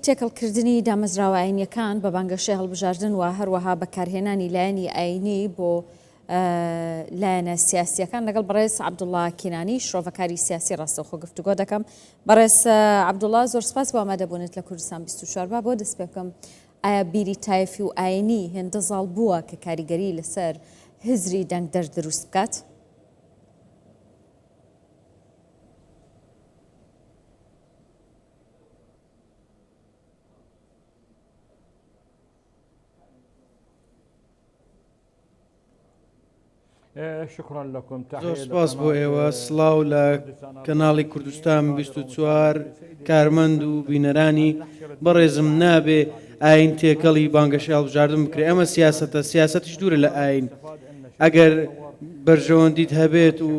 تێکەڵکردنی دامەزراوە ئاینیەکان بە بانگەشەی هەڵبژاردن و هەروەها بەکارهێنانی لایەنی ئاینی بۆ لایەنە سیاسیەکان لەگەڵ بەڕێز عەبدوڵڵا کینانی شرۆڤەکاری سیاسی ڕاستەوخۆ گفتوگۆ دەکەم. بەڕێز عەبدوڵڵا زۆر سپاس بۆ ئامادەبوونت لە کوردستان 24 با بۆ دەست پێ بکەم. ئایا بیری تایفی و ئاینی هێندە زاڵ بووە کە کاریگەری لەسەر هزری دەنگدەر دروست بکات؟ زۆر سپاس بۆ ئێوە سڵاو لە کەناڵی کوردستان 24 کارمەند و بینەرانی بەڕێزم نابێ ئاین تێکەڵی بانگەشەی هەڵبژاردن بکرێ. ئەمە سیاسەتە، سیاسەتیش دوورە لە ئاین. ئەگەر بەرژەوەندیت هەبێت و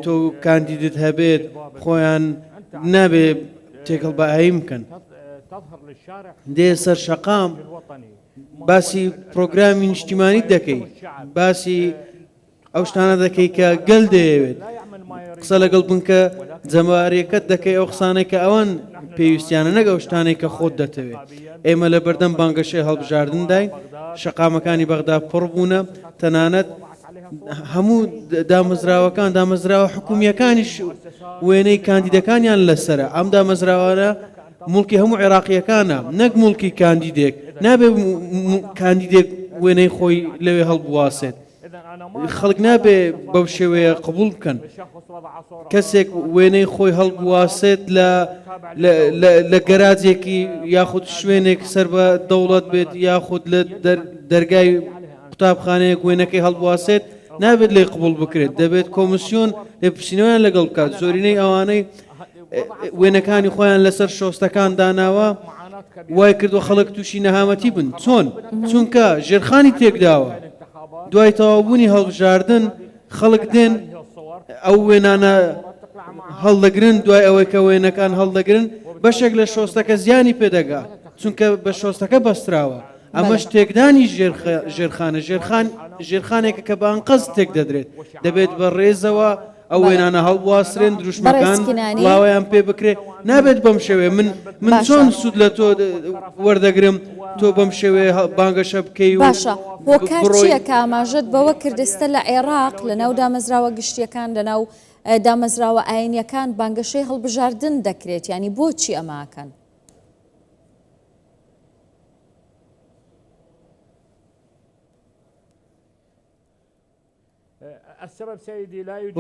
تۆ کاندیدت هەبێت خۆیان نابێ تێکەڵ بە ئاین بکەن. دێ سەر شەقام باسی پرۆگرامی نیشتیمانی دەکەی، باسی ئەو شتانە دەکەی کە گەل دەیەوێت قسە لەگەڵ بنکە جەماوەریەکەت دەکەی ئەو قسانێک کە ئەوان پێویستیانە نەگە ئەو شتانێک کە خۆت دەتەوێت. ئێمە لە بەردەم بانگەشەی هەڵبژاردنداین شەقامەکانی بەغدا پڕ بوونە، تەنانەت هەموو دامەزراوەکان دامەزراوە حکومیەکانیش وێنەی کاندیدەکانیان لەسرە. ئەم دامەزراوانە موڵکی هەموو عێراقیەکانە، نەک موڵکی کاندیدێک. نابێ کاندیدێک وێنەی خۆی لەوێ هەڵبواسێت. خەڵک نابێ بەو شێوەیە قبول بکەن. کەسێک وێنەی خۆی هەڵبواسێت لە گەراجێکی یاخود شوێنێک سەر بە دەوڵەت بێت یاخود لە دەرگای قوتابخانەیەک وێنەکەی هەڵبواسێت نابێت لێ قبول بکرێت. دەبێت کۆمیسیۆن لێپرسینەوەیان لەگەڵ بکات. زۆرینەی ئەوانەی وێنەکانی خۆیان لەسەر شۆستەکان داناوە وای کردووە خەڵک تووشی نەهامەتی بن. چونکە ژێرخانی تێکداوە. دوای تەواوبوونی هەڵبژاردن خەڵک دێن ئەو وێنانە هەڵدەگرن، دوای ئەوەی کە وێنەکان هەڵدەگرن بەشێک لە شۆستەکە زیانی پێدەگا چونکە بە شۆستەکە بەستراوە. ئەمە شتێکدانی ژێرخانە ژێرخانێکە کە بانقەز تێک دەدرێت. دەبێت بە ڕێزەوە ئەو وێنانە هەڵبواسرێن، دروشمەکان بڵاویان پێ بکرێ. نابێت بەم شێوێ من چۆن سوود لە تۆ وەردەگرم تۆ بەم شێوێ بانگەشە بکەی. باشە هۆکار چییە کە ئاماژەت بەوە کردستە لە عێراق لە ناو دامەزراوە گشتیەکان لە ناو دامەزراوە ئاینیەکان بانگەشەی هەڵبژاردن دەکرێت؟ ینی بۆچی ئەماکەن؟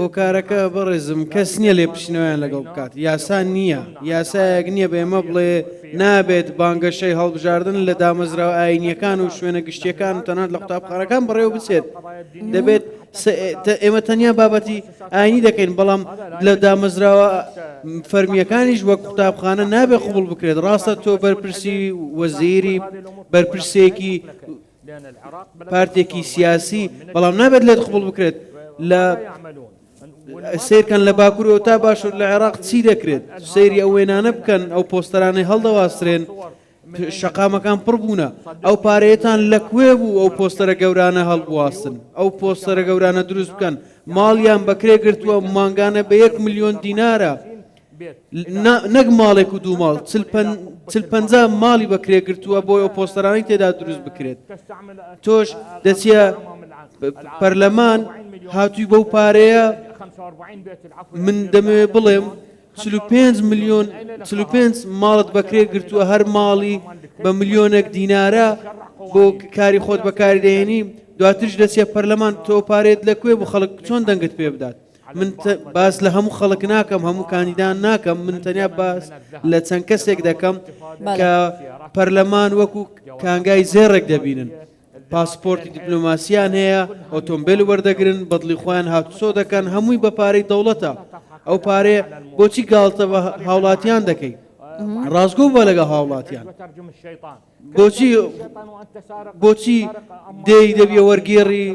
هۆکارەکە بەڕێزم کەس نییە لێ پشنەوەیان لەگەڵ بکات. یاسان نییە، یاسایەک نییە بە ئێمە بڵێ نابێت بانگەشەی هەڵبژاردن لە دامەزراوە ئاینیەکان و شوێنە گشتیەکان تەنانەت لە قوتابخانەکان بەڕێوە بچێت. دەبێت ئێمە تەنیا بابەتی ئاینی دەکەین، بەڵام لە دامەزراوە فەرمیەکانیش وەک قوتابخانە نابێت قبول بکرێت. ڕاستە تۆ بەرپرسی وەزیری بەرپرسێکی پارتێکی سیاسی، بەڵام نابێت لێت قبول بکرێت. لە سیرکەن لە باکوور تا باشوور لە عێراق چی دەکرێت؟ سەیری ئەو وێنانە بکەن، ئەو پۆستەرانەی هەڵدەواسترێن، شەقامەکان پڕ بوونە. ئەو پارەیەتان لەکوێ بوو ئەو پۆستەرە گەورانە هەڵبواستن، ئەو پۆستەرە گەورانە دروست بکەن. ماڵیان بەکرێ گرتووە مانگانە بە 1 ملیۆن دینارە، نەک ماڵێک و دوو ماڵ 40-50 ماڵی بەکرێ گرتووە بۆی ئەو پۆستەرانی تێدا دروست بکرێت. تۆش دەچیە پەرلەمان هاتووی بەو پارەیە. من دەمەوێت بڵێم 45 ماڵت بەکرێ گرتووە، هەر ماڵی بە ملیۆنێک دینارە بۆ کاری خۆت بەکاری دێنی. دواترش دەچیە پەرلەمان تۆ پارێت لەکوێ بۆ خەڵک چۆن دەنگت پێ بدات؟ من باس لە هەموو خەڵک ناکەم، هەموو کاندیدان ناکەم، من تەنیا باس لە چەند کەسێک دەکەم کە پەرلەمان وەکو کانگای زێڕێک دەبینن. پاسپۆرتی دیپلۆماسیان هەیە، ئۆتۆمبیل وەردەگرن، بەدڵی خۆیان هاتوچۆ دەکەن، هەمووی بە پارەی دەوڵەتە. ئەو پارەیە بۆچی گاڵتە بە هاوڵاتیان دەکەی؟ ڕازگۆ بە لەگە هاوڵاتیان. بۆچی دێی دەبیە وەرگێڕی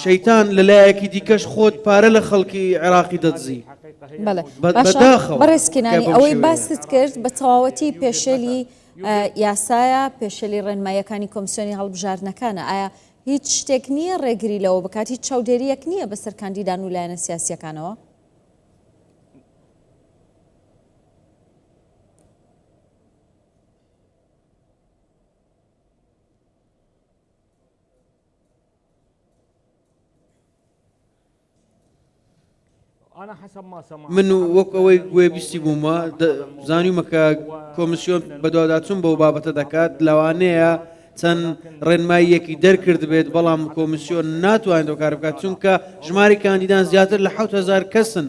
شەیتان لەلایەکی دیکەش خۆت پارە لە خەڵکی عێراقی دەدزی؟ بەڕێزکینانی ئەوەی باست کرد بە تەواوەتی پێشێلی یاسایە، پێشێلی ڕێنماییەکانی کۆمیسیۆنی هەڵبژاردنەکانە. ئایا هیچ شتێک نییە ڕێگری لەوە بکات؟ هیچ چاودێریەک نییە بەسەر کاندیدان و لایەنە سیاسیەکانەوە؟ من وەک ئەوەی گوێبیستی بوومە زانیومە کە کۆمیسیۆن بەدواداچوون بەو بابەتە دەکات لەوانەیە چەند ڕێنماییەکی دەرکرد بێت بەڵام کۆمیسیۆن ناتوانێت ئەو کار بکات چونکە ژماری کاندیدان زیاتر لە 7,000 کەسن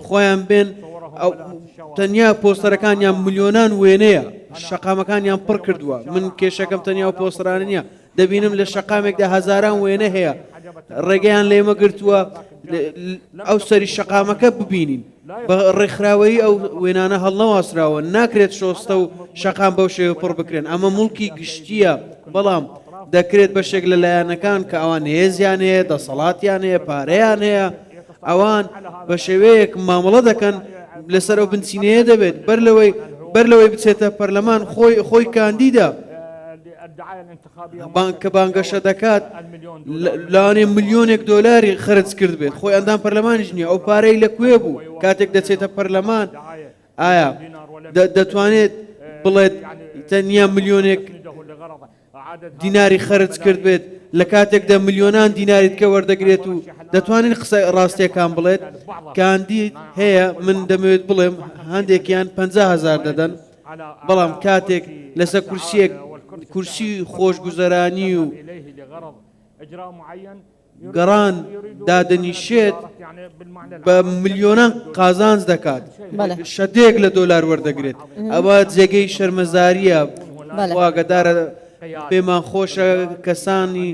خۆیان بێن تەنیا پۆستەرەکانیان ملیۆنان وێنەیە شەقامەکانیان پڕ کردووە من کێشەکەم تەنیا و پۆستەرانە نییە دەبینم لە شەقامێکدا هەزاران وێنە هەیە ڕێگەیان لێمە گرتووە ئەو سەری شەقامەکە ببینین بە ڕێکخراوەی ئەو وێنانە هەڵنەواسراوە ناکرێت شۆستە و شەقام بەو شێوە پڕ بکرێن ئەمە موڵکی گشتیە بەڵام دەکرێت بەشێک لە لایەنەکان کە ئەوان هێزیان هەیە دەسەڵاتیان هەیە پارەیان هەیە ئەوان بە شێوەیەک مامەڵە دەکەن لەسەر ئەو بنچینەیە دەبێت بەر لەوەی بچێتە پەرلەمان خۆی کاندیدا کە بانگەشە دەکات لاوانێ ملیۆنێک دۆلاری خرج کرد بێت خۆی ئەندام پەرلەمانیش نییە ئەو پارەی لەکوێ بوو کاتێک دەچێتە پەرلەمان ئایا دەتوانێت بڵێت تەنیا ملیۆنێک دیناری خرج کرد بێت لە کاتێکدا ملیۆنان دیناریت کە وەردەگرێت و دەتوانین قسە ڕاستیەکان بڵێت کاندید هەیە من دەمەوێت بڵێم هەندێکیان 50,000 دەدەن بەڵام کاتێک لەسەر کورسیەک کورسی خۆشگوزەرانی و گەڕان دادەنیشێت بە ملیۆنان قازانج دەکات شەدێک لە دۆلار وەردەگرێت ئەوە جێگەی شەرمەزاریە واگەدارە پێمان خۆشە کەسانی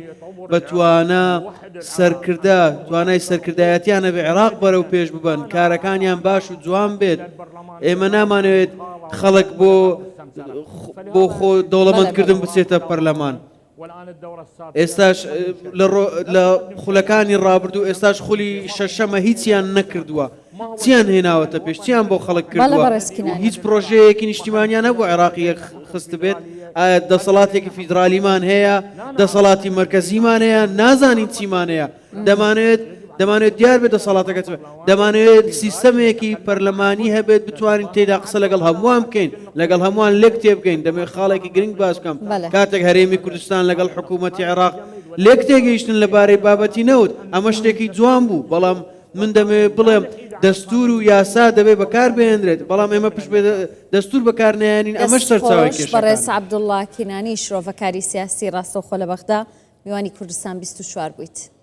بەتوانە سەرکردە توانای سەرکردایەتیانە بە عێراق بەرەو پێش ببن کارەکانیان باش و جوان بێت ئێمە نامانەوێت خەڵک بۆ خۆ دەوڵەمەندکردن بچێتە پەرلەمان ئێستاش لە خولەکانی ڕابردوو ئێستاش خولی شەشەمە هیچیان نەکردووە چیان هێناوەتە پێش چیان بۆ خەڵک کردووە هیچ پرۆژەیەکی نیشتیمانیان نەبوو عێراقی خست بێت ئایا دەسەڵاتێکی فیدرالیمان هەیە دەسەڵاتی مەرکەزیمان هەیە نازانین چیمان هەیە دەمانوێت دیار بێت دەسەڵاتەکە دەمانوێت سیستەمێکی پەرلەمانی هەبێت بتوانین تێدا قسە لەگەڵ هەمووان بکەین لەگەڵ هەمووان لێک تێبگەین دەمێت خاڵێکی گرنگ باس بکەم کاتێک هەرێمی کوردستان لەگەڵ حکوومەتی عێراق لێک تێگەیشتن لەبارەی بابەتی نەوت ئەمە شتێکی جوان بوو بەڵام من دەمەوێت بڵێم دەستور و یاسا دەبێت بەکار بهێنرێت بەڵام ئێمە پشت دەستور بەکارنیانین ئەمەش سەرچاوی کێشەکانە. بەڕێز عەبدوڵڵا کینانی شرۆڤەکاری سیاسی ڕاستەوخۆ لە بەغدا میوانی کوردستان 24 بوویت.